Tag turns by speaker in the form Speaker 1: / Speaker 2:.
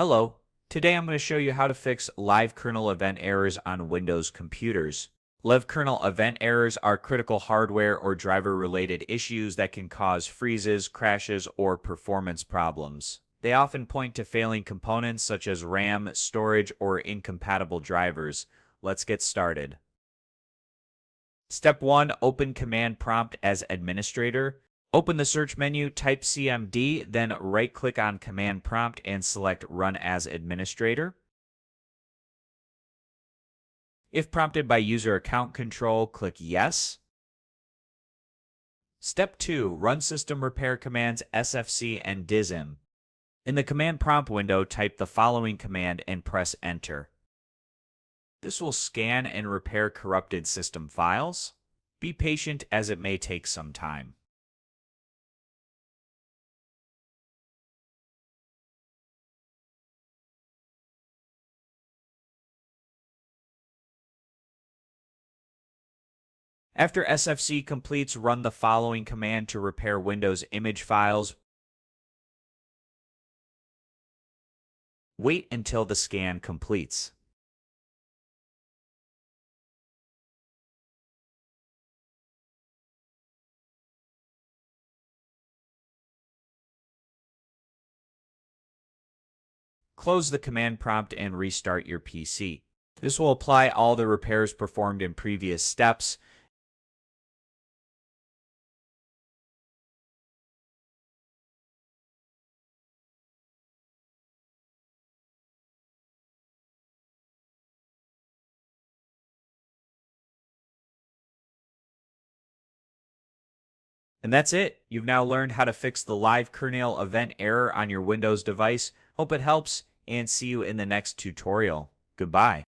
Speaker 1: Hello, today I'm going to show you how to fix live kernel event errors on Windows computers. Live kernel event errors are critical hardware or driver-related issues that can cause freezes, crashes, or performance problems. They often point to failing components such as RAM, storage, or incompatible drivers. Let's get started. Step 1. Open Command Prompt as Administrator. Open the search menu, type CMD, then right-click on Command Prompt and select Run as Administrator. If prompted by User Account Control, click Yes. Step 2. Run System Repair Commands SFC and DISM. In the Command Prompt window, type the following command and press Enter. This will scan and repair corrupted system files. Be patient as it may take some time. After SFC completes, run the following command to repair Windows image files. Wait until the scan completes. Close the command prompt and restart your PC. This will apply all the repairs performed in previous steps. And that's it. You've now learned how to fix the live kernel event error on your Windows device. Hope it helps, and see you in the next tutorial. Goodbye.